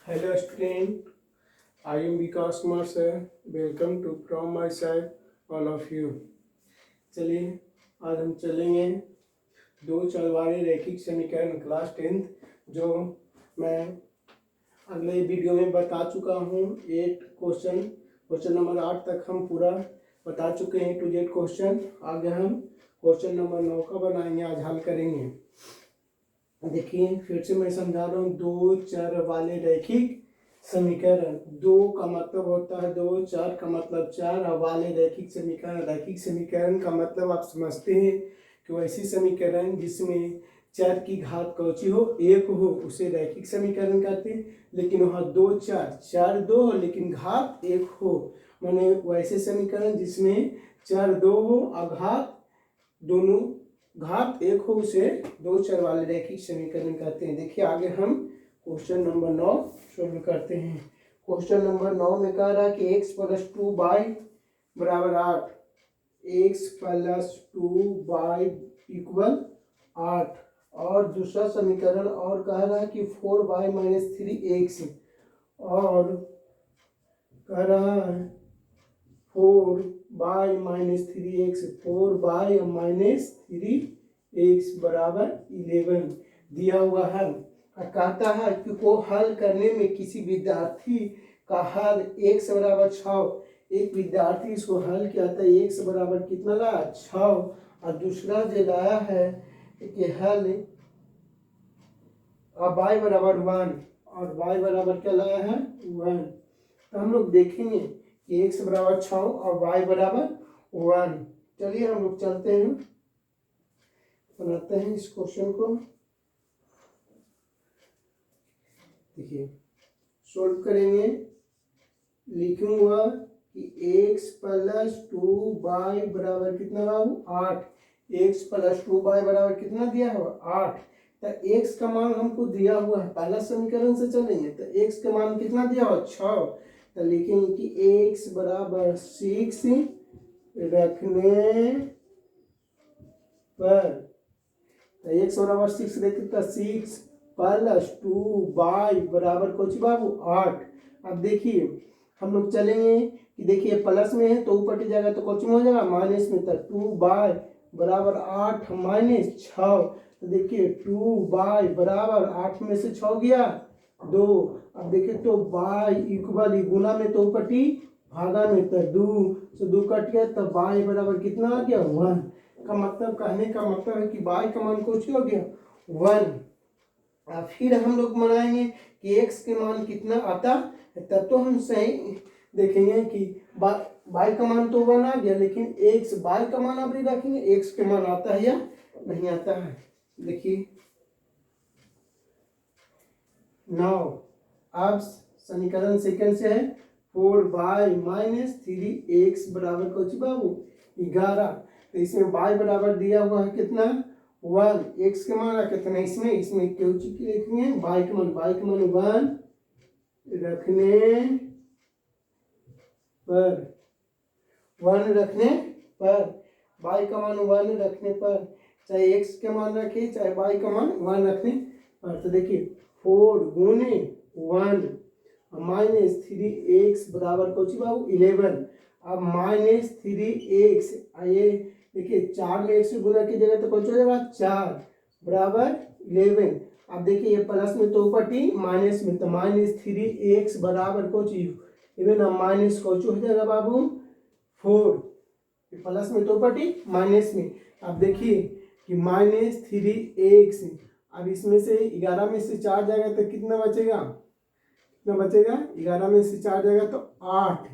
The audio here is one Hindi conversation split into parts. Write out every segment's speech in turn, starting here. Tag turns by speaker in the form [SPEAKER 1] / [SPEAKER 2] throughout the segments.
[SPEAKER 1] Hello student, I am Vikas Kumar sir. Welcome to from my side all of you. चलिए आज हम चलेंगे दो चल वाले रैखिक समीकरण क्लास 10th जो मैं अगले वीडियो में बता चुका हूँ। 8 क्वेश्चन नंबर 8 तक हम पूरा बता चुके हैं टू जेड क्वेश्चन। आगे हम क्वेश्चन नंबर 9 का बनाएंगे, आज हल करेंगे। देखिए फिर से मैं समझा रहा हूँ, दो चर वाले रैखिक समीकरण। दो का मतलब होता है दो, चार का मतलब चार, और वाले रैखिक समीकरण। रैखिक समीकरण का मतलब आप समझते हैं कि वैसी समीकरण जिसमें चर की घात कौची हो, एक हो, उसे रैखिक समीकरण कहते हैं। लेकिन वहाँ दो चार, चार दो हो लेकिन घात एक हो, माने वैसे समीकरण जिसमें चर दो हो और घात दोनों घात एक हो, उसे दो चर वाले रैखिक समीकरण कहते हैं। देखिए आगे हम क्वेश्चन नंबर 9 शुरू करते हैं। क्वेश्चन नंबर 9 में कह रहा है कि x + 2y बराबर 8, x + 2y = 8। और दूसरा समीकरण और कह रहा है कि 4y - 3x, और कह रहा है 4y - 3x, 4y - 3x बराबर 11 दिया हुआ है। कहता है कि को हल करने में किसी विद्यार्थी का हल x बराबर 6, एक विद्यार्थी इसको हल किया था, x बराबर कितना लाया 6, और दूसरा जो लाया है कि हल y बराबर 1, और y बराबर क्या लाया है 1। तो हम लोग देखेंगे कि x बराबर 6 और y बराबर 1। चलिए हम लोग चलते हैं, बनाते हैं इस क्वेश्चन को। देखिए सोल्व करेंगे, लिखूंगा कि x + 2y बराबर कितना बाबू 8। x + 2y बराबर कितना दिया हुआ 8। तो x का मान हमको दिया हुआ है, पहला समीकरण से चलेंगे तो x का मान कितना दिया हुआ 6। तो लिखेंगे कि x बराबर 6 रखने पर, तो x बराबर 6 रखते तो 6 + 2y बराबर कुछ बाबू 8। अब देखिए हम लोग चलेंगे कि देखिए प्लस में है तो ऊपर की जगह तो कुछ में हो जाएगा माइनस में, तो 2y बराबर 8 - 6। तो देखिए 2y बराबर 8 में से 6 गया 2। अब देखिए तो y = गुना में तो ऊपटी भागा में, तो 2 से 2 कट गया, तो y बराबर कितना आ गया 1। का मतलब, कहने का मतलब है कि y का मान कुछ हो गया 1। फिर हम लोग बनाएंगे कि x के मान कितना आता है, तब तो हम सही देखेंगे कि y का मान तो 1 आ गया, लेकिन y का मान अभी रखेंगे x के मान आता है या नहीं आता है। देखिए नाउ अब समीकरण सेकंड से है 4y - 3x बराबर कुछ बाबू 11। तो इसमें y बराबर दिया हुआ है कितना 1, x के मान कितना इसमें क्यों लिखेंगे y के मान 1 रखने पर, 1 रखने पर, y का मान 1 रखने पर, चाहे x के मान रखे चाहे y का मान 1 रखने पर। तो देखिए 4 गुने 1 - 3x बराबर कुछ बाबू 11। अब -3x, ये देखिए 4 में 1 से गुना की जगह तो कुछ हो जाएगा 4 बराबर 11। अब देखिए ये प्लस में तो ऊपर माइनस में, तो -3x बराबर कुछ 11, माइनस कुछ हो जाएगा बाबू 4, प्लस में तो ऊपर माइनस में। अब देखिए कि -3x, अब इसमें से 11 में से 4 जाएगा तो कितना बचेगा, कितना बचेगा 11 में से 4 जाएगा तो 8,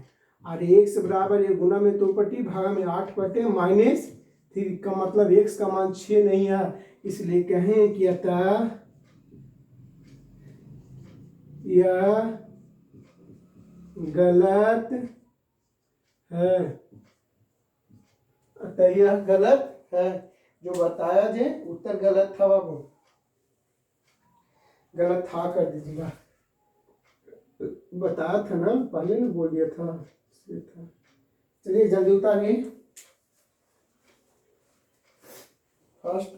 [SPEAKER 1] और x बराबर ये गुना में तो ऊपर भागा में 8 बटे -3 का मतलब x का मान 6 नहीं है, इसलिए कहें कि अतः यह गलत है, अतः यह गलत है। जो बताया जे उत्तर गलत था बाबू, गलत था कर दीजिएगा, बताया था ना पहले ने बोल दिया था, इसलिए था। चलिए जल्दी उतारिए फर्स्ट।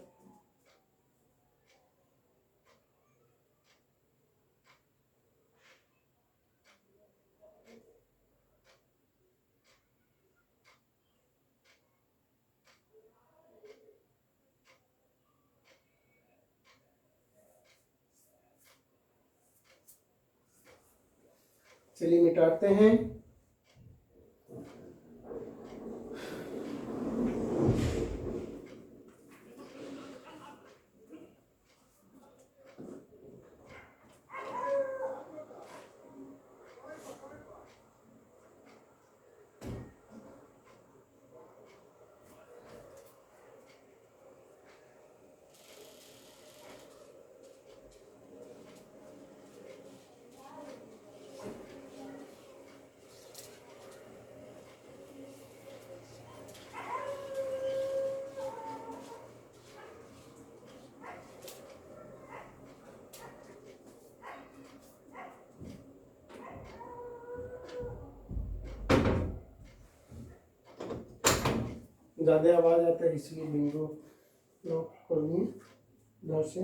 [SPEAKER 1] चलिए मिटाते हैं। ज़्यादा आवाज़ आता है इसलिए विंडो लॉक कर दूँ इधर से।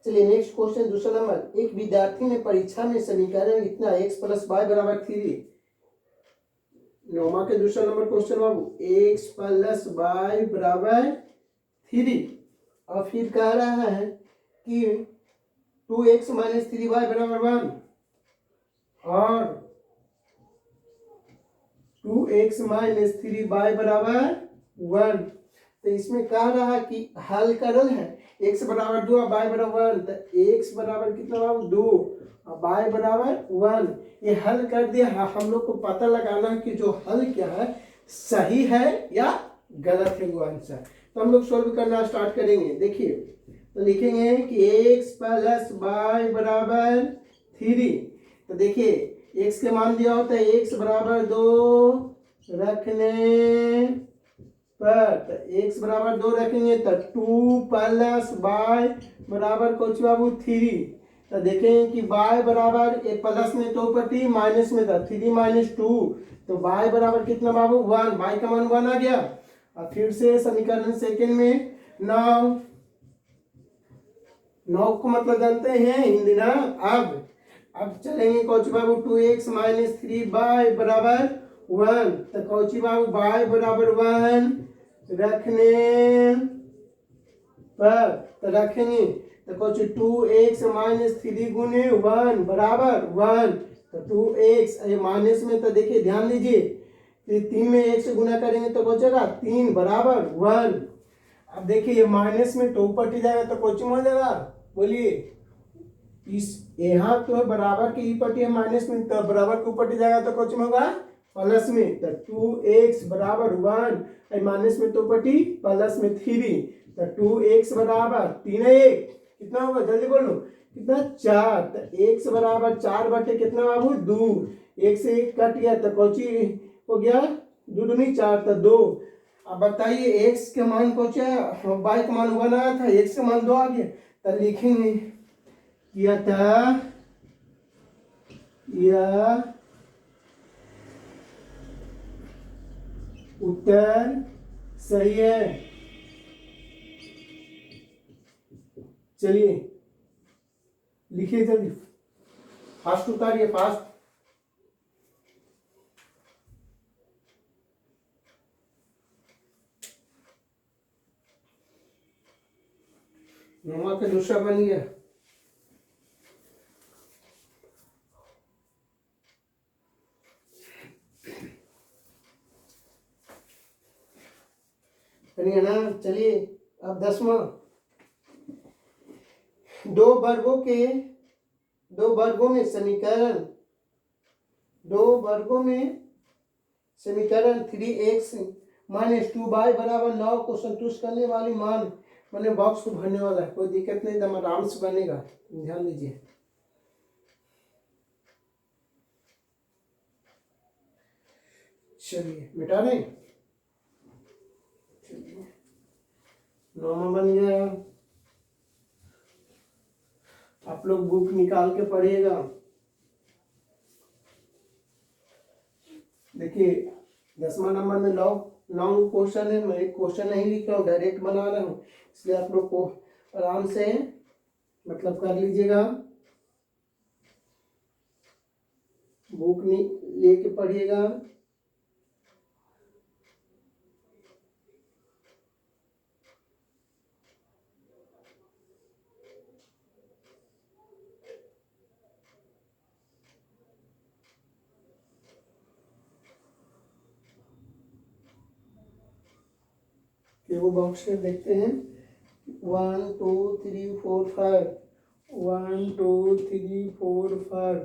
[SPEAKER 1] चलिए नेक्स्ट क्वेश्चन दूसरा नंबर। एक विद्यार्थी ने परीक्षा में समीकरण इतना x प्लस वाई बराबर 3। नौमा के दूसरा नंबर क्वेश्चन बाबू, x प्लस वाई बराबर 3 और फिर कह रहा है कि 2x माइनस 3y बराबर 1 और 2x माइनस 3y बराबर 1। तो इसमें कह रहा है कि हल करल है x बराबर 2 और y बराबर 1। तो x बराबर कितना बाबू 2 और y बराबर 1। ये हल कर दिया। हम लोग को पता लगाना है कि जो हल क्या है, सही है या गलत है वो आंसर। तो हम लोग सोल्व करना स्टार्ट करेंगे। देखिए तो लिखेंगे कि x प्लस वाई बराबर 3। तो देखिए x के मान दिया होता है x बराबर 2 रखने पर, तो x बराबर 2 रखेंगे तो 2 प्लस वाई बराबर कुछ बाबू 3। तो देखें कि y बराबर प्लस में 2 पट्टी माइनस में था 3 माइनस 2, तो y बराबर कितना बाबू 1। y का मान 1 आ गया। और फिर से समीकरण सेकंड में 9 को मतलब जानते हैं हिंदी ना। अब चलेंगे कौची बाबू 2x माइनस 3y बराबर 1। तो कौची बाबू y बराबर 1 रखने पर, तो रखेंगे तो कौची 2x माइनस 3 गुने 1 बराबर 1। तो 2x माइनस में तो देखिए ध्यान दीजिए 3 में 1 से गुना करेंगे तो बचेगा 3 बराबर 1। अब देखिए ये माइनस में 2 पटी जाएगा तो कोचिंग हो जाएगा, बोलिए। इस यहाँ तो बराबर की ई पटी है माइनस में, तो बराबर को पटी जाएगा तो कोचिंग होगा प्लस में। तो 2x बराबर 1 माइनस में 2 पटी प्लस में 3, तो 2x बराबर 3 1 कितना होगा जल्दी बोलो कितना 4। तो x बराबर 4 बटे कितना बाबू 2। 1 से 1 कट गया तो कोची हो गया 2 दूनी 4 तो 2। अब बताइए x के मान को y का मान 1 आया था, x का मान 2 आ गया। तो लिखेंगे यह उत्तर सही है। चलिए लिखिए जल्दी, फास्ट उतारिए फास्ट। नौमा का दूसरा बन गया। बनिए ना। चलिए अब 10वां। दो वर्गों में समीकरण 3x माइनस 2y बराबर 9 को संतुष्ट करने वाली मान मैंने बॉक्स को भरने वाला है, कोई दिक्कत नहीं, एकदम आराम से बनेगा, ध्यान दीजिए। चलिए मिटा दें। नौमा बन गया। आप लोग बुक निकाल के पढ़िएगा। देखिए 10वां नंबर में लॉन्ग क्वेश्चन है, मैं एक क्वेश्चन नहीं लिख रहा हूँ, डायरेक्ट बना रहा हूँ, इसलिए आप लोग को आराम से मतलब कर लीजिएगा, बुक लेके पढ़िएगा। ये वो बॉक्स है, देखते हैं 1 2 3 4 5 1 2 3 4 5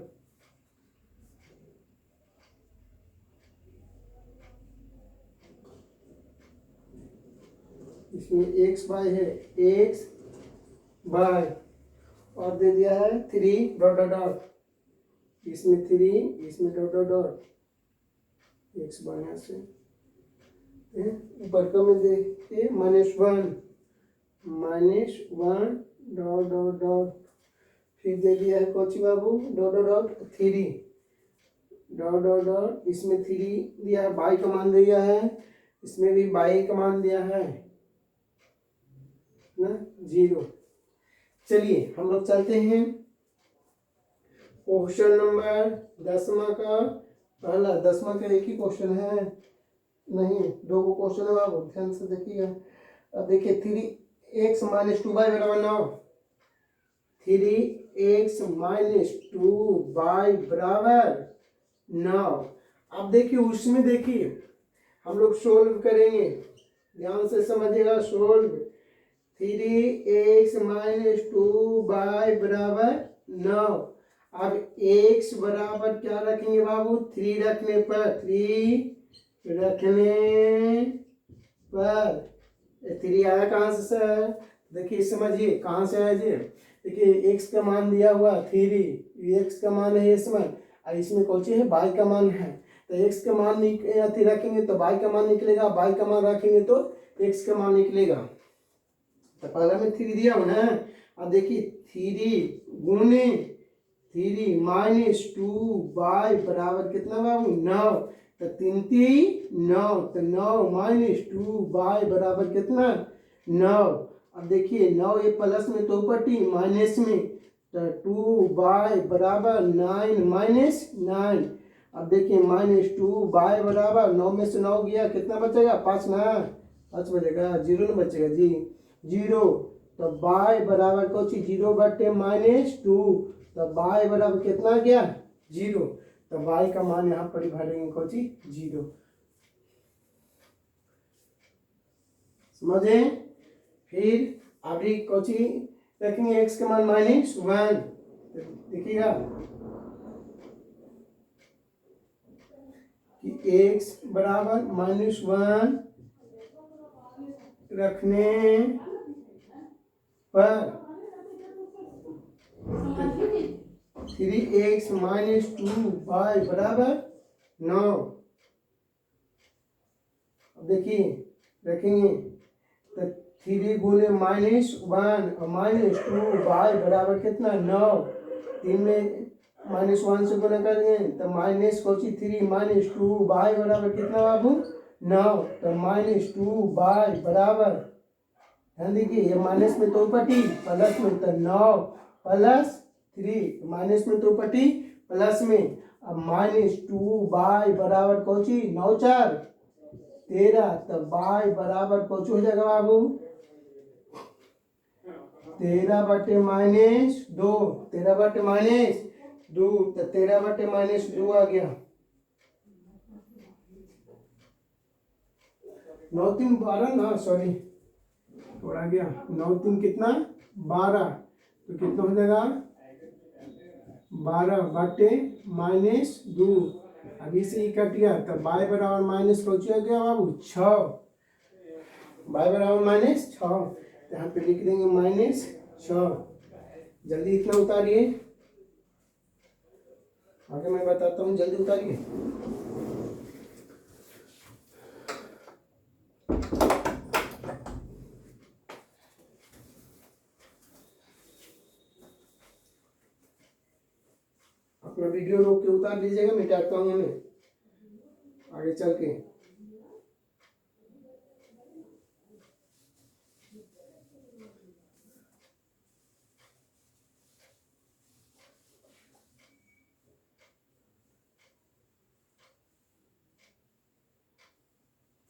[SPEAKER 1] इसमें एक्स बाय है, एक्स बाय और दे दिया है 3 डॉट डॉट डॉट, इसमें 3 इसमें dot dot dot x by यहाँ से ऊपर का में देखिए -1 डॉट डॉट डॉट, फिर दे दिया है Kochi Babu dot dot dot 3 dot dot dot, इसमें 3 दिया है, बाई का मान दिया है, इसमें भी बाई का मान दिया है ना 0। चलिए हम लोग चलते हैं क्वेश्चन नंबर 10वां का, पहला 10वां का एक ही क्वेश्चन है, नहीं 2 को क्वेश्चन है बाबू, ध्यान से देखिएगा। अब देखिए 3x - 2y बराबर 9, 3x - 2y बराबर 9। अब देखिए उसमें देखिए हम लोग सोल्व करेंगे, ध्यान से समझिएगा, सोल्व 3x - 2y बराबर 9। अब x बराबर क्या रखेंगे बाबू, 3 रखने पर 3 आया कहाँ से सर, देखिए समझिए कहाँ से आया जी, देखिए x का मान दिया हुआ 3, x का मान है इसमें, और इसमें कौन सी है y का मान है, तो x का मान रखेंगे तो y का मान निकलेगा, y का मान रखेंगे तो x का मान निकलेगा। तो पहला में 3 दिया हो ना, अब देखिए 3 गुने 3 - 2y बराबर कितना बाबू 9, तो 3 3 9, तो 9 - 2y बराबर कितना 9। अब देखिए 9 ये प्लस में तो ऊपर टी माइनस में, तो 2y बराबर 9 - 9। अब देखिए -2y बराबर 9 में से 9 गया, कितना बचेगा 5 ना, 5 बचेगा, 0 ना बचेगा जी 0। तो y बराबर कुछ 0 बटे -2, तो y बराबर कितना गया 0, तो y का मान यहाँ पर भरेंगे कुछ 0, समझे। फिर अभी कुछ रखेंगे x का मान -1, देखिएगा कि x बराबर -1 रखने पर 3x - 2y बराबर 9। अब देखिए रखेंगे तो 3 गुने -1 और -2y बराबर कितना 9, 3 में -1 से गुना करेंगे तो माइनस कोची 3 - 2y बराबर कितना बाबू 9, तो -2y बराबर, ध्यान देखिए ये माइनस में तो पटी प्लस में, तो 9 + 3 माइनस में तो पटी प्लस में, अब -2y बराबर कोची 9 4 13, तो y बराबर कोची हो जाएगा बाबू 13 बटे -2, 13 बटे -2, तो 13 बटे -2 आ गया, 9 3 12 ना, सॉरी थोड़ा गया, 9 3 कितना 12, तो कितना हो जाएगा 12 बटे -2, अभी से ही कट गया, तो y बराबर माइनस पहुंच गया बाबू 6, y बराबर -6, यहाँ पे लिख देंगे -6। जल्दी इतना उतारिए, आगे मैं बताता हूँ, जल्दी उतारिए। अपना वीडियो रोक के उतार दीजिएगा, मिटाता हूँ मैं आगे चल के।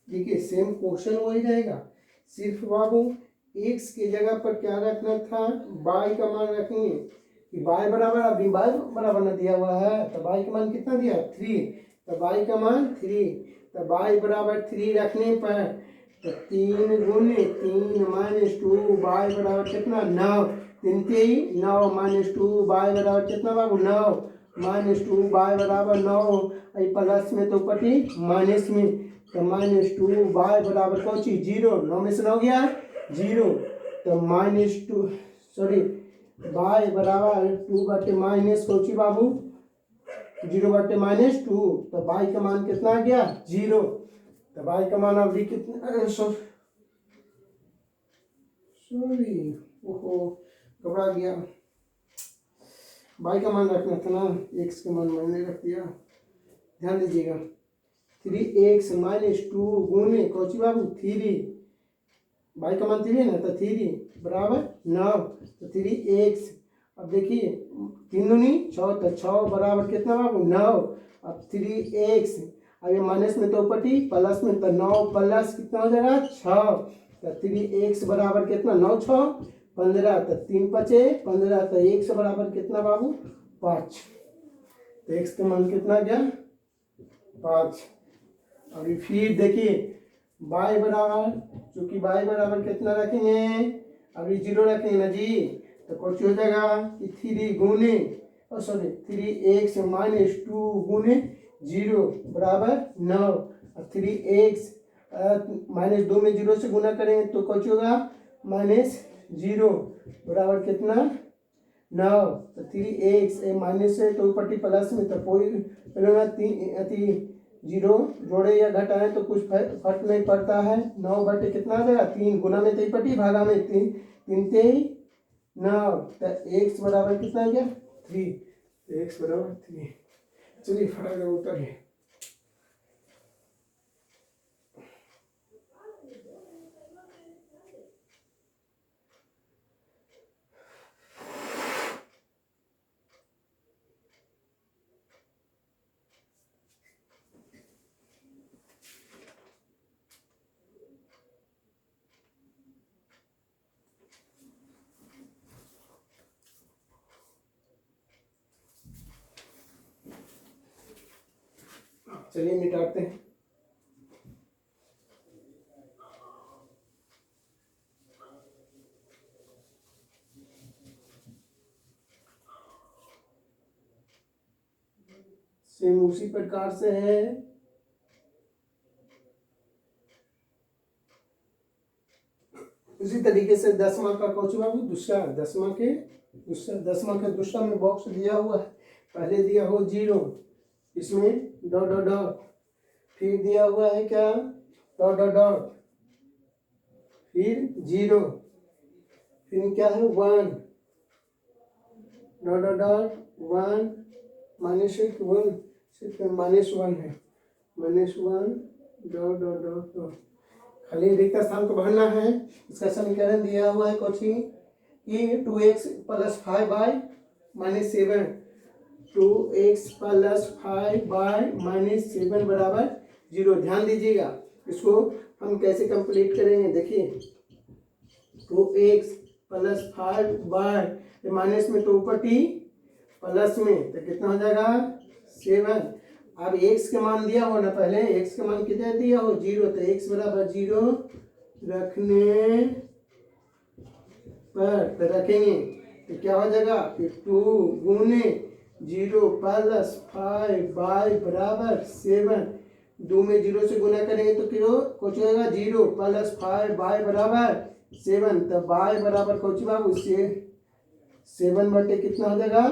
[SPEAKER 1] देखिए सेम क्वेश्चन वही रहेगा, सिर्फ बाबू x की जगह पर क्या रखना था, y का मान रखेंगे कि y बराबर, अभी y बराबर ना दिया हुआ है, तो y का मान कितना दिया 3, तो y का मान 3, तो y बराबर 3 रखने पर तो 3 गुने 3 माइनस 2 बाय बराबर कितना 9, 3 3 9 माइनस 2 बाय बराबर कितना बाबू 9, माइनस 2 बाय बराबर 9, आई प्लस में तो पटी माइनस में, तो माइनस 2 बाय बराबर कौन सी 0, 9 में से 9 गया 0, तो माइनस 2 सॉरी बाय बराबर 2 बटे माइनस कौन सी बाबू 0 बटे माइनस 2, तो बाई का मान कितना आ गया 0, तो बाई का मान अभी कितना सॉरी ओहो घबरा गया, बाई का मान रखना था ना, एक्स का मान मैंने रख दिया, ध्यान दीजिएगा 3x माइनस 2 गुने कौन सी बाबू 3, बाई का मान 3 है ना, तो 3 बराबर 9, तो 3x, अब देखिए 3 दूनी 6, तो 6 बराबर कितना बाबू 9, अब 3x, अब ये माइनस में तो पटी प्लस में, तो 9 प्लस कितना हो जाएगा 6, तो 3x बराबर कितना 9 6 15, तो 3 बचे 15, तो x बराबर कितना बाबू 5, तो x का मान कितना गया 5। अभी फिर देखिए y बराबर, चूंकि y बराबर कितना रखेंगे अभी 0 रखेंगे ना जी, तो कुछ हो जाएगा कि 3 गुने सॉरी 3x माइनस 2 गुने 0 बराबर 9, और 3x माइनस 2 में 0 से गुना करेंगे तो कुछ होगा माइनस 0 बराबर कितना 9, तो 3x माइनस से तो ऊपर प्लस में, तो कोई तीन 0 जोड़े या घटाएं तो कुछ फर्क नहीं पड़ता है, 9 बटे कितना आ जाएगा 3, गुना में 3 पटी भागा में 3, 3 3 9, तो x बराबर कितना आ गया 3, तो x बराबर 3। चलिए फटाफट उत्तर है चलिए मिटाते हैं। सेम उसी प्रकार से है, उसी तरीके से 10वां का क्वेश्चन भी दूसरा 10वां का दूसरा में बॉक्स दिया हुआ है, पहले दिया हो 0, इसमें डॉट डॉट डॉट, फिर दिया हुआ है क्या डॉट डॉट डॉट, फिर 0, फिर क्या है 1 डॉट डॉट डॉट 1 माइनस 1 सिर्फ माइनस 1 है, minus 1 dot dot dot dot, खाली रिक्त स्थान को भरना है। इसका समीकरण दिया हुआ है कुछ ही कि 2x plus 5 bye minus 7, 2x plus 5 bye minus 7 बराबर 0। ध्यान दीजिएगा इसको हम कैसे कंप्लीट करेंगे, देखिए 2x प्लस 5 बाय माइनस में तो ऊपर टी प्लस में, तो कितना हो जाएगा 7। अब x का मान दिया हो ना, पहले x का मान कितना दिया हो 0, तो x बराबर 0 रखने पर तो रखेंगे तो क्या हो जाएगा फिर 2 गुने 0 प्लस 5 बाय बराबर 7, 2 में 0 से गुना करेंगे तो किलो कुछ होगा 0 प्लस 5 बाय बराबर 7, तो बाय बराबर कुछ बाबू 7 बटे कितना हो जाएगा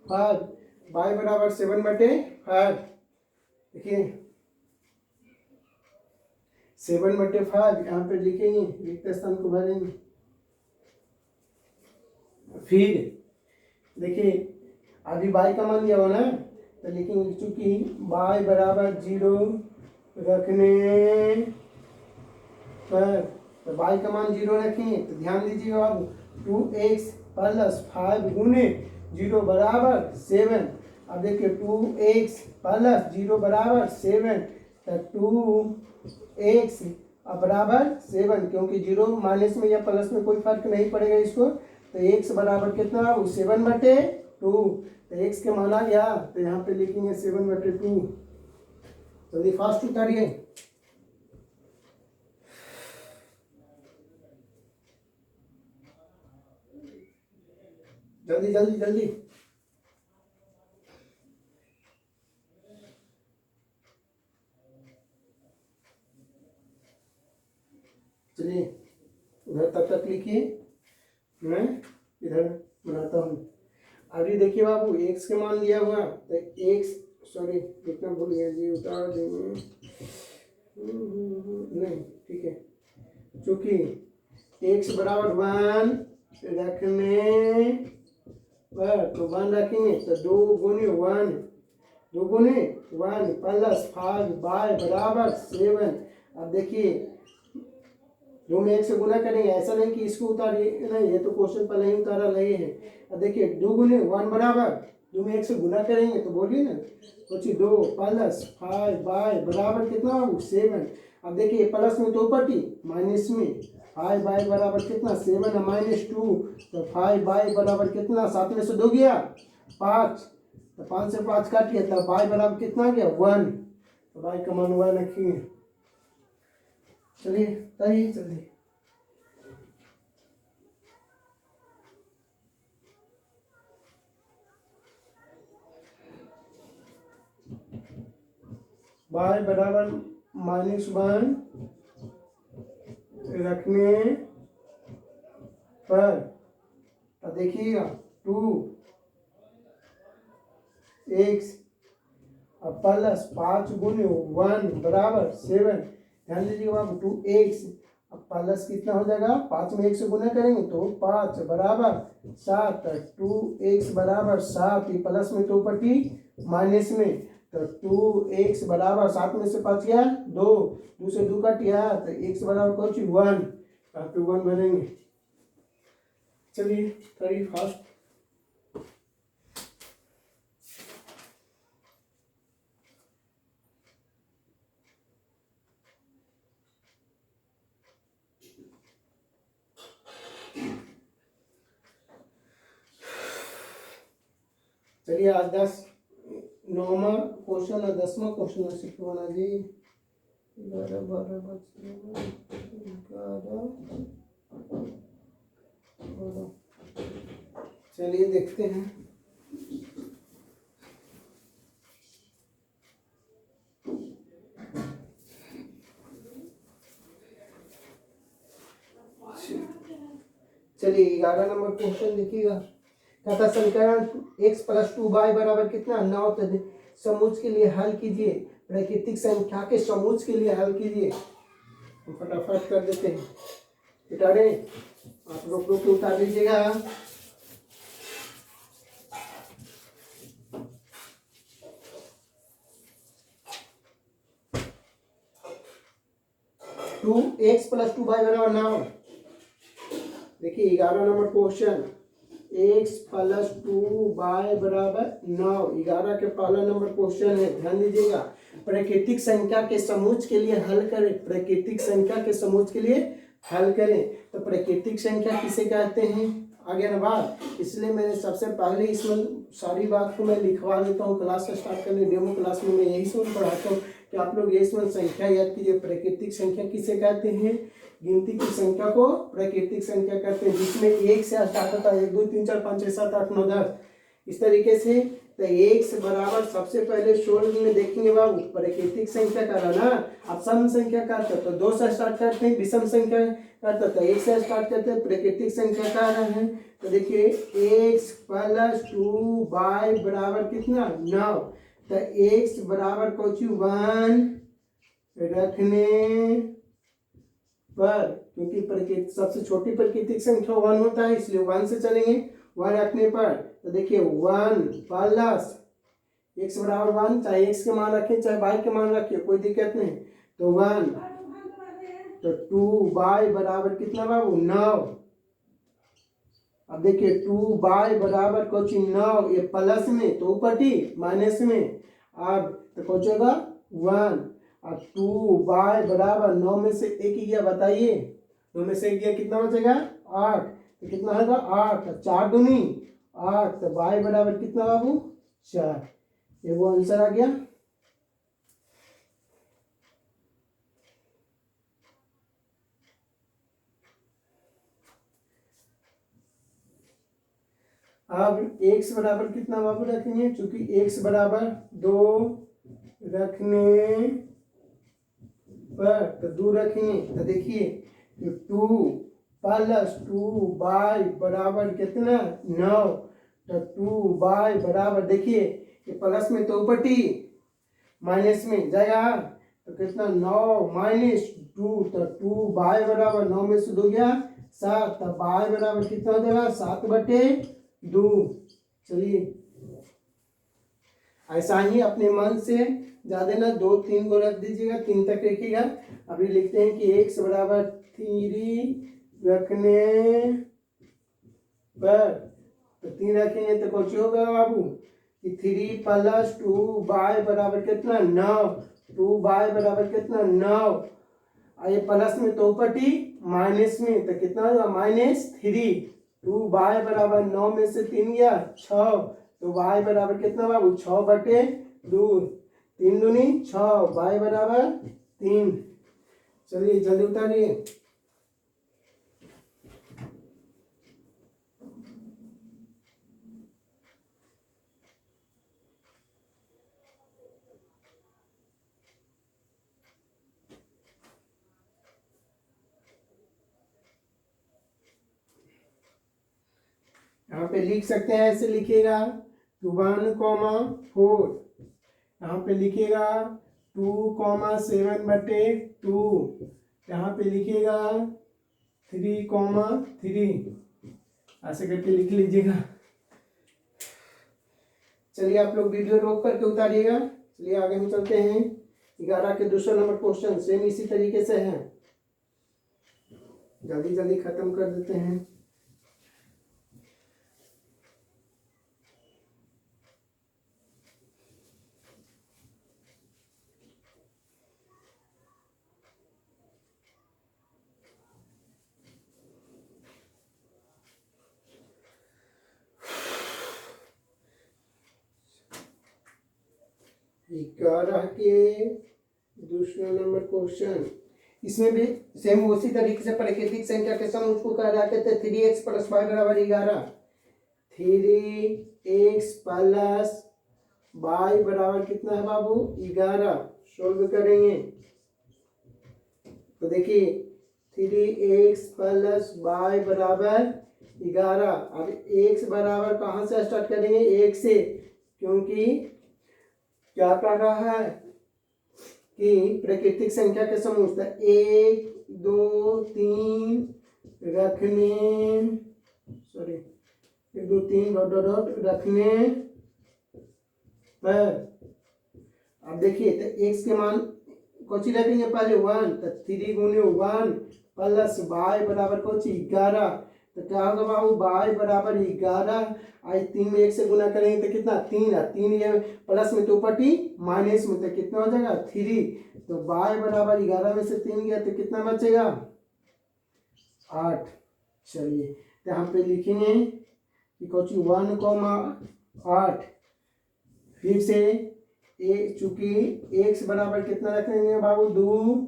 [SPEAKER 1] 5, बाय बराबर 7 बटे 5, देखिए 7 बटे 5 यहाँ पे लिखेंगे, रिक्त स्थान को भरेंगे। फिर देखिए अभी बाई का मान दिया हो ना, तो लिखेंगे चूंकि बाई बराबर 0 रखने पर, तो बाई का मान 0 रखेंगे, तो ध्यान दीजिएगा अब 2x प्लस 5 गुने 0 बराबर 7, अब देखिए 2x प्लस 0 बराबर 7, तो 2x बराबर 7, क्योंकि 0 माइनस में या प्लस में कोई फर्क नहीं पड़ेगा इसको, तो x बराबर कितना 7 बटे 2, तो x के मान आ गया, तो यहाँ पे लिखेंगे 7 बटे 2। जल्दी फास्ट उतारिए। जल्दी जल्दी जल्दी। चलिए उधर तब तक लिखिए, मैं इधर बनाता हूँ। अभी देखिए बाबू, एक्स के मान लिया हुआ तो एक्स, सॉरी लिखना भूल गया जी, उतार देंगे। नहीं ठीक है, चूंकि एक्स बराबर 1 रखने पर तो 1 रखेंगे तो 2 गुने 1, 2 गुने 1 प्लस 5 बाय बराबर 7। अब देखिए 2 में 1 से गुना करेंगे, ऐसा नहीं कि इसको उतारिए, नहीं ये तो क्वेश्चन पहले ही उतारा नहीं है। अब देखिए 2 गुने 1 बराबर 2 में 1 से गुना करेंगे तो बोलिए ना, सोचिए 2 प्लस 5 बाय बराबर कितना 7। अब देखिए प्लस में तो पटी, माइनस में 5 बाय बराबर कितना 7 माइनस 2, तो 5 बाय बराबर कितना, 7 में से 2 गया 5, तो 5 से 5 काट लिया, तब बाय बराबर कितना गया 1, तो बाय का मान 1 रखिए। चलिए बताइए जल्दी। बाय बराबर -1 रखने पर, अब देखिएगा 2x अब प्लस 5 गुने 1 बराबर 7। ध्यान दीजिएगा बाबू 2x, अब प्लस कितना हो जाएगा, 5 में 1 से गुना करेंगे तो 5 बराबर 7, 2x बराबर 7, ये प्लस में तो पटी माइनस में, तो 2x बराबर 7 में से 5 गया 2, 2 से 2 कट गया तो x बराबर कुछ 1, आप 1 भरेंगे। चलिए करिए फास्ट। चलिए आज 9वां क्वेश्चन और 10वां क्वेश्चन में शिखवाना जी। 11 12 11। चलिए देखते हैं। चलिए 11 नंबर क्वेश्चन देखिएगा। तथा समीकरण x प्लस 2y बराबर कितना 9 समूच के लिए हल कीजिए, प्राकृतिक संख्या के समूच के लिए हल कीजिए। तो फटाफट कर देते हैं, उतार दें, आप लोग उतार लीजिएगा। टू एक्स प्लस 2y बराबर 9। देखिए 11 number question, x plus 2y बराबर 9, 11 के पहला नंबर क्वेश्चन है। ध्यान दीजिएगा, प्राकृतिक संख्या के समूच के लिए हल करें, प्राकृतिक संख्या के समूच के लिए हल करें। तो प्राकृतिक संख्या किसे कहते हैं, आगे ना बात, इसलिए मैंने सबसे पहले इसमें सारी बात को मैं लिखवा देता हूँ। क्लास का स्टार्ट करने डेमो क्लास में मैं यही सब पढ़ाता हूँ कि आप लोग ये इसमें संख्या याद कीजिए। प्राकृतिक संख्या किसे कहते हैं, गिनती की संख्या को प्राकृतिक संख्या कहते हैं, जिसमें 1 से स्टार्ट होता है, 1 2 3 4 5 6 7 8 9 10 इस तरीके से। तो 1 से बराबर सबसे पहले सोल्व में देखेंगे बाबू, प्राकृतिक संख्या का ना, अब सम संख्या का तो 2 से स्टार्ट करते हैं, विषम संख्या का तो 1 से स्टार्ट करते हैं, प्राकृतिक संख्या का है। तो देखिए x प्लस 2y बराबर कितना 9, तो x बराबर कुछ 1 रखने पर, क्योंकि प्राकृतिक सबसे छोटी प्राकृतिक संख्या 1 होता है, इसलिए 1 से चलेंगे। 1 रखने पर तो देखिए 1 प्लस x बराबर 1, चाहे x के मान रखें चाहे y के मान रखें कोई दिक्कत नहीं, तो 1, तो 2y बराबर कितना बाबू 9। अब देखिए 2y बराबर कुछ 9, ये प्लस में तो ऊपरटी माइनस में, अब तो कुछ होगा 1। अब 2y बराबर 9 में से 1 गया, बताइए 9 में से 1 गया कितना बचेगा 8, तो कितना होगा 8, 4 दूनी 8, तो y बराबर कितना बाबू 4, ये वो आंसर आ गया। अब x बराबर कितना बाबू रखेंगे, चूंकि x बराबर 2 रखने पर तो 2 रखेंगे तो देखिए 2 प्लस 2y बराबर कितना 9, तो 2y बराबर देखिए ये प्लस में तो ऊपटी माइनस में जाएगा तो कितना 9 माइनस 2, तो 2y बराबर 9 में से 2 गया 7, तो y बराबर कितना हो जाएगा 7/2। चलिए ऐसा ही अपने मन से ज्यादा ना 2 3 को रख दीजिएगा, 3 तक रखिएगा। अभी लिखते हैं कि x बराबर 3 रखने पर तो 3 रखेंगे तो कुछ होगा बाबू कि 3 प्लस 2y बराबर कितना 9, 2y बराबर कितना 9, ये प्लस में तो ऊपटी माइनस में तो कितना होगा -3, 2y बराबर 9 में से 3 गया 6, तो y बराबर कितना बाबू 6/2, 3 दूनी 6, y बराबर 3। चलिए जल्दी उतारिए। यहाँ पे लिख सकते हैं, ऐसे लिखिएगा 1,4, यहाँ पे लिखिएगा 2,7/2, यहाँ पे लिखिएगा 3,3, ऐसे करके लिख लीजिएगा। चलिए आप लोग वीडियो रोक करके उतारिएगा। चलिए आगे हम चलते हैं। 11 के दूसरा नंबर क्वेश्चन सेम इसी तरीके से है, जल्दी जल्दी खत्म कर देते हैं। ग्यारह के दूसरा नंबर क्वेश्चन, इसमें भी सेम उसी तरीके से प्राकृतिक संख्या के सम उसको कह रहा कहते 3x + y बराबर 11, 3x + y बराबर कितना है बाबू 11। सोल्व करेंगे तो देखिए 3x + y बराबर 11। अब x बराबर कहाँ से स्टार्ट करेंगे 1 से, क्योंकि क्या कह रहा है कि प्राकृतिक संख्या के समूह 1 2 3 रखने, सॉरी 1 2 3 डॉट रखने पर। अब देखिए तो x के मान कोची रखेंगे पहले 1, तो 3 × 1 + y बराबर कोची 11, तो क्या होगा बाबू y बराबर 11। आज 3 में 1 से गुना करेंगे तो कितना 3 है, 3 ये प्लस में तो ऊपटी माइनस में तो कितना हो जाएगा 3, तो y बराबर 11 में से 3 गया तो कितना बचेगा 8। चलिए तो यहाँ पे लिखेंगे कि कोची 1,8, फिर से एक चूंकि x बराबर कितना रखेंगे बाबू 2,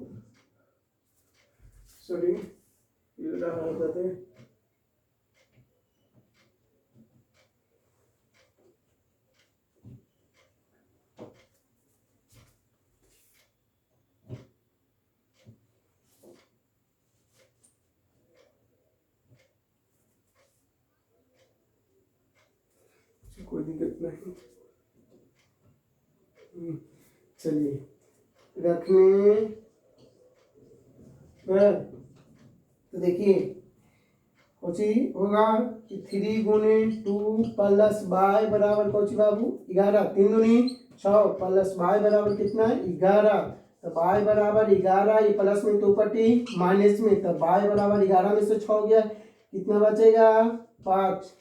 [SPEAKER 1] सॉरी कोई दिक्कत नहीं। चलिए रखने पर तो देखिए कोची होगा कि 3 × 2 + y बराबर कोची बाबू 11, 3 दूनी 6 + y बराबर कितना है 11, तो y बराबर 11, ये प्लस में तो ऊपटी माइनस में, तो y बराबर 11 में से 6 गया कितना बचेगा 5।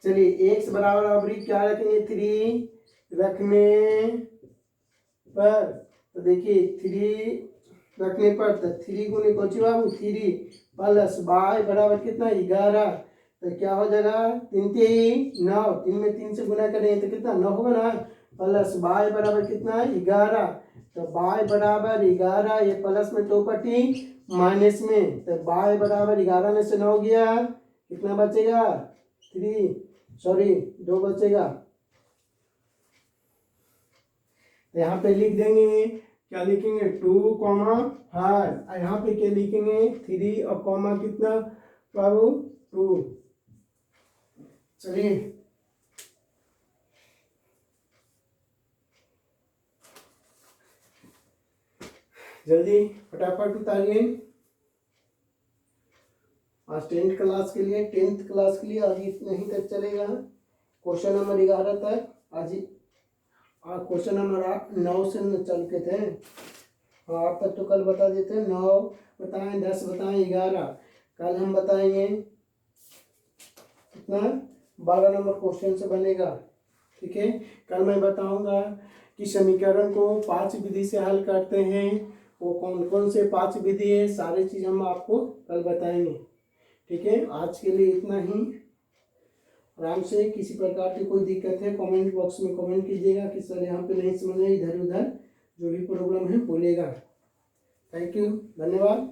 [SPEAKER 1] चलिए x बराबर अभी क्या रखेंगे 3 रखने पर, तो देखिए 3 रखने पर तो 3 × कोची बाबू 3 + y बराबर कितना 11, तो क्या हो जाएगा 3 3 9, 3 में 3 से गुना करेंगे तो कितना 9 होगा ना, प्लस y बराबर कितना है 11, तो y बराबर 11, ये प्लस में तो पट्टी माइनस में, तो y बराबर 11 में से 9 गया कितना बचेगा 3, सॉरी 2 बचेगा। यहाँ पे लिख देंगे, क्या लिखेंगे 2, 5। यहाँ पे क्या लिखेंगे 3 और कॉमा कितना बाबू 2। चलिए जल्दी फटाफट उतारिए। आज 10th क्लास के लिए आज इतना ही तक चलेगा। क्वेश्चन नंबर 11 तक आज क्वेश्चन नंबर 9 से चल के थे। 8 तक तो कल बता देते हैं, 9 बताएं, 10 बताएं, 11 कल हम बताएंगे। कितना 12 नंबर क्वेश्चन से बनेगा। ठीक है, कल मैं बताऊंगा कि समीकरण को 5 विधि से हल करते हैं, वो कौन कौन से 5 विधि है, सारी चीज हम आपको कल बताएंगे। ठीक है, आज के लिए इतना ही। आराम से, किसी प्रकार की कोई दिक्कत है कमेंट बॉक्स में कमेंट कीजिएगा कि सर यहाँ पे नहीं समझ में, इधर उधर जो भी प्रॉब्लम है बोलिएगा। थैंक यू, धन्यवाद।